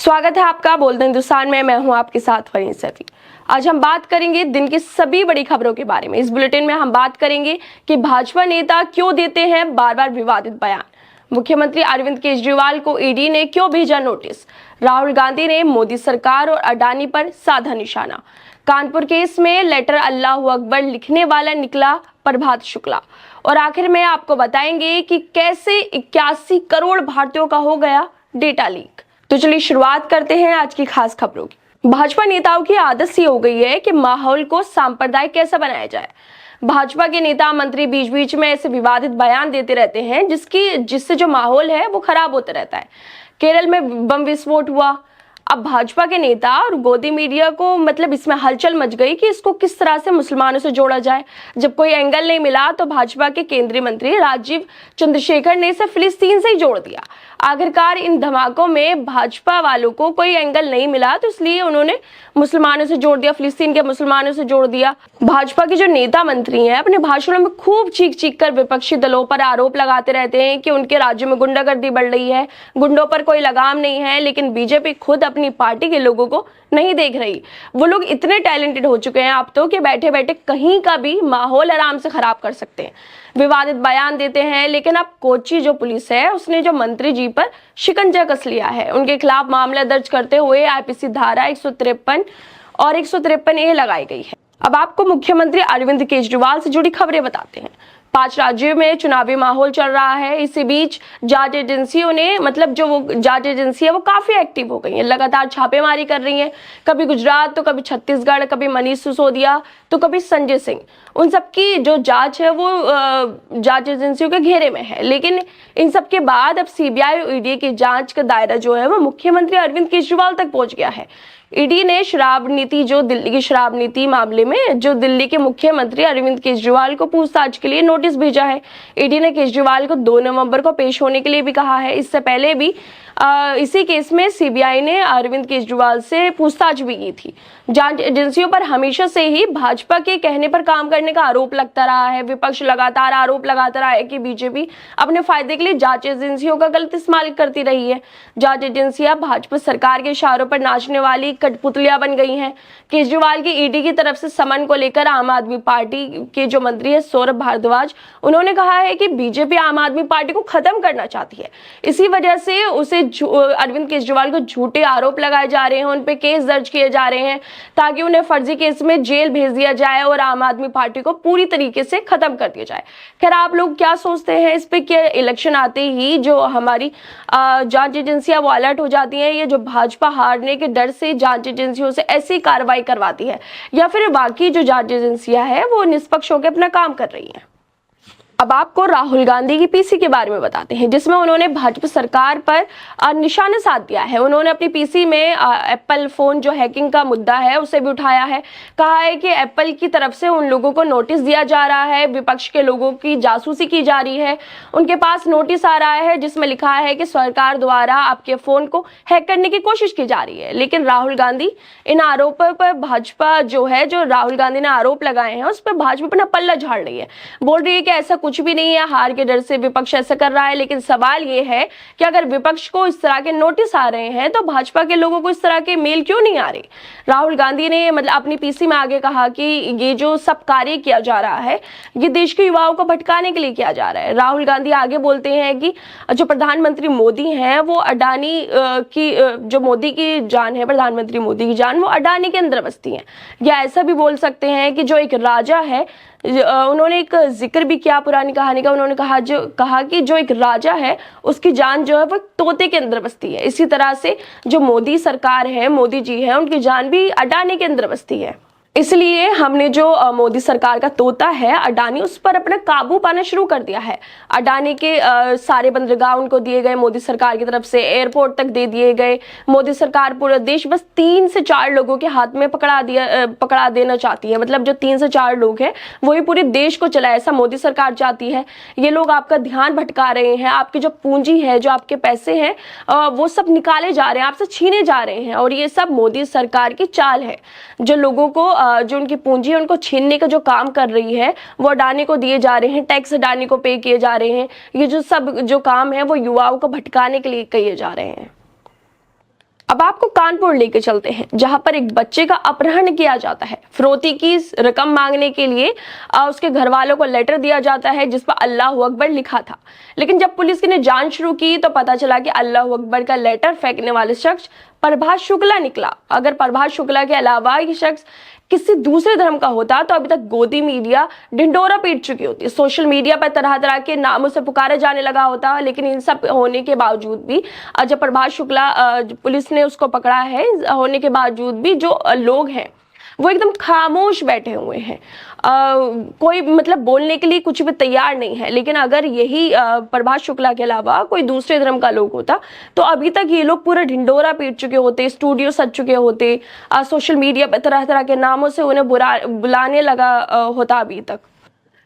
स्वागत है आपका बोलते हिंदुस्तान में। मैं हूं आपके साथ फरीन सैफी। आज हम बात करेंगे दिन की सभी बड़ी खबरों के बारे में। इस बुलेटिन में हम बात करेंगे कि भाजपा नेता क्यों देते हैं बार बार विवादित बयान, मुख्यमंत्री अरविंद केजरीवाल को ईडी ने क्यों भेजा नोटिस, राहुल गांधी ने मोदी सरकार और अडानी पर साधा निशाना, कानपुर केस में लेटर अल्लाह अकबर लिखने वाला निकला प्रभात शुक्ला, और आखिर में आपको बताएंगे कि कैसे 81 करोड़ भारतीयों का हो गया डेटा लीक। तो चलिए शुरुआत करते हैं आज की खास खबरों की। भाजपा नेताओं की आदत सी हो गई है कि माहौल को सांप्रदायिक कैसे बनाया जाए। भाजपा के नेता मंत्री बीच बीच में ऐसे विवादित बयान देते रहते हैं जिससे जो माहौल है वो खराब होता रहता है। केरल में बम विस्फोट हुआ, अब भाजपा के नेता और गोदी मीडिया को इसमें हलचल मच गई कि इसको किस तरह से मुसलमानों से जोड़ा जाए। जब कोई एंगल नहीं मिला तो भाजपा के केंद्रीय मंत्री राजीव चंद्रशेखर ने इसे फिलिस्तीन से ही जोड़ दिया। आखिरकार इन धमाकों में भाजपा वालों को कोई एंगल नहीं मिला तो इसलिए उन्होंने मुसलमानों से जोड़ दिया, फिलिस्तीन के मुसलमानों से जोड़ दिया। भाजपा के जो नेता मंत्री हैं अपने भाषणों में खूब चीख कर विपक्षी दलों पर आरोप लगाते रहते हैं कि उनके राज्य में गुंडागर्दी बढ़ रही है, गुंडों पर कोई लगाम नहीं है। लेकिन बीजेपी खुद अपनी पार्टी के लोगों को नहीं देख रही। वो लोग इतने टैलेंटेड हो चुके हैं आप तो कि बैठे बैठे कहीं का भी माहौल आराम से खराब कर सकते हैं, विवादित बयान देते हैं। लेकिन अब कोच्चि जो पुलिस है उसने जो मंत्री जी पर शिकंजा कस लिया है, उनके खिलाफ मामला दर्ज करते हुए आईपीसी धारा 153 और 153A लगाई गई है। अब आपको मुख्यमंत्री अरविंद केजरीवाल से जुड़ी खबरें बताते हैं। 5 राज्यों में चुनावी माहौल चल रहा है। इसी बीच जांच एजेंसियों ने जांच एजेंसी है वो काफी एक्टिव हो गई है, लगातार छापेमारी कर रही हैं। कभी गुजरात तो कभी छत्तीसगढ़, कभी मनीष सिसोदिया तो कभी संजय सिंह। उन सबकी जो जांच है वो जांच एजेंसियों के घेरे में है। लेकिन इन सब के बाद अब सीबीआई और ईडी की जांच का दायरा जो है वो मुख्यमंत्री अरविंद केजरीवाल तक पहुंच गया है। ईडी ने दिल्ली की शराब नीति मामले में जो दिल्ली के मुख्यमंत्री अरविंद केजरीवाल को पूछताछ के लिए नोटिस भेजा है। ईडी ने केजरीवाल को 2 नवंबर को पेश होने के लिए भी कहा है। इससे पहले भी इसी केस में सीबीआई ने अरविंद केजरीवाल से पूछताछ भी की थी। जांच एजेंसियों पर हमेशा से ही भाजपा के कहने पर काम करने का आरोप लगता रहा है। विपक्ष लगातार आरोप लगाता रहा है कि बीजेपी अपने फायदे के लिए जांच एजेंसियों का गलत इस्तेमाल करती रही है। जांच एजेंसियां भाजपा सरकार के इशारों पर नाचने वाली कठपुतलियां बन गई हैं। केजरीवाल की ईडी की तरफ से समन को लेकर आम आदमी पार्टी के जो मंत्री है सौरभ भारद्वाज, उन्होंने कहा है कि बीजेपी आम आदमी पार्टी को खत्म करना चाहती है। इसी वजह से उसे अरविंद केजरीवाल को झूठे आरोप लगाए जा रहे हैं, उन पे केस दर्ज किए जा रहे हैं ताकि उन्हें फर्जी केस में जेल भेज दिया जाए और आम आदमी पार्टी को पूरी तरीके से खत्म कर दिया जाए। खैर, आप लोग क्या सोचते हैं इस पे? कि इलेक्शन आते ही जो हमारी जांच एजेंसियां वो अलर्ट हो जाती हैं, ये जो भाजपा हारने के डर से जांच एजेंसियों से ऐसी कार्रवाई करवाती है, या फिर बाकी जो जांच एजेंसियां हैं वो निष्पक्ष होकर अपना काम कर रही हैं? अब आपको राहुल गांधी की पीसी के बारे में बताते हैं, जिसमें उन्होंने भाजपा सरकार पर निशाना साध दिया है। उन्होंने अपनी पीसी में एप्पल फोन जो हैकिंग का मुद्दा है उसे भी उठाया है। कहा है कि एप्पल की तरफ से उन लोगों को नोटिस दिया जा रहा है, विपक्ष के लोगों की जासूसी की जा रही है। उनके पास नोटिस आ रहा है जिसमें लिखा है कि सरकार द्वारा आपके फोन को हैक करने की कोशिश की जा रही है। लेकिन राहुल गांधी इन आरोपों पर जो राहुल गांधी ने आरोप लगाए हैं उस पर भाजपा अपना पल्ला झाड़ रही है, बोल रही है कि ऐसा कुछ भी नहीं है, हार के डर से विपक्ष ऐसा कर रहा है। लेकिन सवाल ये है कि अगर विपक्ष को इस तरह के नोटिस आ रहे हैं तो भाजपा के लोगों को इस तरह के मेल क्यों नहीं आ रहे? राहुल गांधी ने अपनी पीसी में आगे कहा कि ये जो सब कार्य किया जा रहा है ये देश के युवाओं को भटकाने के लिए किया जा रहा है। राहुल गांधी आगे बोलते हैं कि जो प्रधानमंत्री मोदी हैं वो अडानी की जो मोदी की जान है, प्रधानमंत्री मोदी की जान वो अडानी के अंदर बसती है। या ऐसा भी बोल सकते हैं कि जो एक राजा है, उन्होंने एक जिक्र भी किया पुरानी कहानी का। उन्होंने कहा कि जो एक राजा है उसकी जान जो है वो तोते के अंदर बसती है। इसी तरह से जो मोदी सरकार है, मोदी जी है, उनकी जान भी अडानी के अंदर बसती है। इसलिए हमने जो मोदी सरकार का तोता है अडानी, उस पर अपना काबू पाना शुरू कर दिया है। अडानी के सारे बंदरगाह उनको दिए गए मोदी सरकार की तरफ से, एयरपोर्ट तक दे दिए गए। मोदी सरकार पूरा देश बस 3 से 4 लोगों के हाथ में पकड़ा देना चाहती है। जो 3 से 4 लोग हैं वही पूरे देश को चलाए, ऐसा मोदी सरकार चाहती है। ये लोग आपका ध्यान भटका रहे हैं, आपकी जो पूंजी है, जो आपके पैसे हैं वो सब निकाले जा रहे हैं, आपसे छीने जा रहे हैं। और ये सब मोदी सरकार की चाल है। जो लोगों को जो उनकी पूंजी है उनको छीनने का जो काम कर रही है वो अडानी को दिए जा रहे हैं, टैक्स अडानी को पे किए जा रहे हैं। ये जो काम है वो युवाओं को भटकाने के लिए किए जा रहे हैं। अब आपको कानपुर लेके चलते हैं, जहां पर एक बच्चे का अपहरण किया जाता है। फिरौती की रकम मांगने के लिए उसके घर वालों को लेटर दिया जाता है जिस पर अल्लाह अकबर लिखा था। लेकिन जब पुलिस ने जांच शुरू की तो पता चला कि अल्लाह अकबर का लेटर फेंकने वाले शख्स प्रभात शुक्ला निकला। अगर प्रभात शुक्ला के अलावा ये शख्स किसी दूसरे धर्म का होता तो अभी तक गोदी मीडिया ढिंडोरा पीट चुकी होती, सोशल मीडिया पर तरह तरह के नामों से पुकारा जाने लगा होता। लेकिन इन सब होने के बावजूद भी जब प्रभात शुक्ला पुलिस ने उसको पकड़ा है, होने के बावजूद भी जो लोग हैं वो एकदम खामोश बैठे हुए हैं। कोई मतलब बोलने के लिए कुछ भी तैयार नहीं है। लेकिन अगर यही प्रभात शुक्ला के अलावा कोई दूसरे धर्म का लोग होता तो अभी तक ये लोग पूरा ढिंडोरा पीट चुके होते, स्टूडियो सज चुके होते, सोशल मीडिया पर तरह तरह के नामों से उन्हें बुलाने लगा होता अभी तक।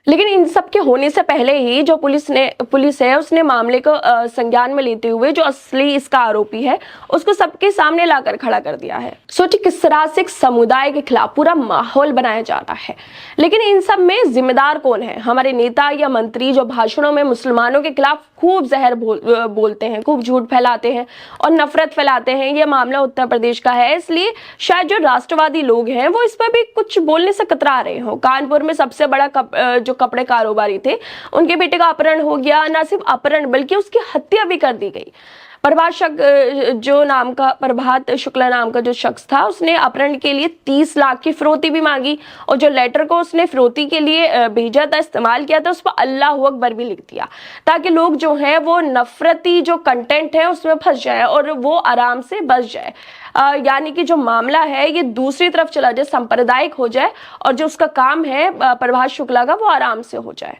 लेकिन इन सब के होने से पहले ही जो पुलिस है उसने मामले को संज्ञान में लेते हुए जो असली इसका आरोपी है उसको सबके सामने लाकर खड़ा कर दिया है। सोचिए किस तरह से एक समुदाय के खिलाफ पूरा माहौल बनाया जा रहा है। लेकिन इन सब में जिम्मेदार कौन है? हमारे नेता या मंत्री जो भाषणों में मुसलमानों के खिलाफ खूब जहर बोलते हैं, खूब झूठ फैलाते हैं और नफरत फैलाते हैं। यह मामला उत्तर प्रदेश का है, इसलिए शायद जो राष्ट्रवादी लोग हैं वो इस पर भी कुछ बोलने से कतरा रहे हो। कानपुर में सबसे बड़ा जो कपड़े कारोबारी थे उनके बेटे का अपहरण हो गया। न सिर्फ अपहरण बल्कि उसकी हत्या भी कर दी गई। प्रभात शुक्ला नाम का जो शख्स था उसने अपहरण के लिए 30 लाख की फिरौती भी मांगी और जो लेटर को उसने फिरौती के लिए भेजा था, इस्तेमाल किया था, उस पर अल्लाह अकबर भी लिख दिया ताकि लोग जो हैं वो नफरती जो कंटेंट है उसमें फंस जाए और वो आराम से बच जाए। यानी कि जो मामला है ये दूसरी तरफ चला जाए, सांप्रदायिक हो जाए और जो उसका काम है प्रभात शुक्ला का वो आराम से हो जाए।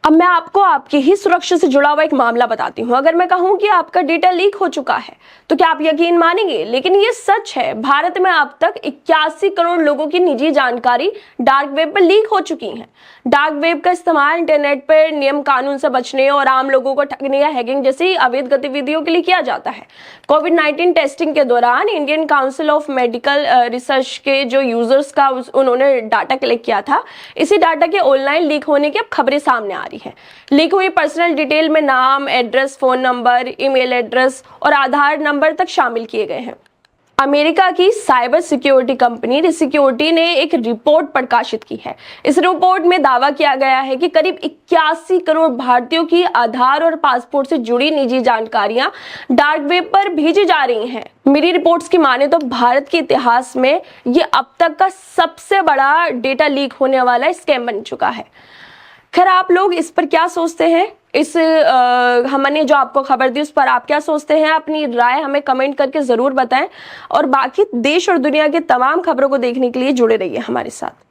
अब मैं आपको आपकी ही सुरक्षा से जुड़ा हुआ एक मामला बताती हूँ। अगर मैं कहूँ कि आपका डेटा लीक हो चुका है तो क्या आप यकीन मानेंगे? लेकिन ये सच है। भारत में अब तक 81 करोड़ लोगों की निजी जानकारी डार्क वेब पर लीक हो चुकी है। डार्क वेब का इस्तेमाल इंटरनेट पर नियम कानून से बचने और आम लोगों को ठगने या हैकिंग जैसी अवैध गतिविधियों के लिए किया जाता है। कोविड-19 टेस्टिंग के दौरान Indian council of medical research के जो यूजर्स का उन्होंने डाटा कलेक्ट किया था, इसी डाटा के ऑनलाइन लीक होने की अब खबरें सामने आ रही है। लीक हुई पर्सनल डिटेल में नाम, address, phone number, email address और आधार नंबर तक शामिल किए गए हैं। अमेरिका की साइबर सिक्योरिटी कंपनी रिसिक्योरिटी ने एक रिपोर्ट प्रकाशित की है। इस रिपोर्ट में दावा किया गया है कि करीब 81 करोड़ भारतीयों की आधार और पासपोर्ट से जुड़ी निजी जानकारियां डार्क वेब पर भेजी जा रही हैं। मेरी रिपोर्ट्स की माने तो भारत के इतिहास में ये अब तक का सबसे बड़ा डेटा लीक होने वाला स्कैम बन चुका है। खैर, आप लोग इस पर क्या सोचते हैं? हमने जो आपको खबर दी उस पर आप क्या सोचते हैं? अपनी राय हमें कमेंट करके जरूर बताएं और बाकी देश और दुनिया के तमाम खबरों को देखने के लिए जुड़े रहिए हमारे साथ।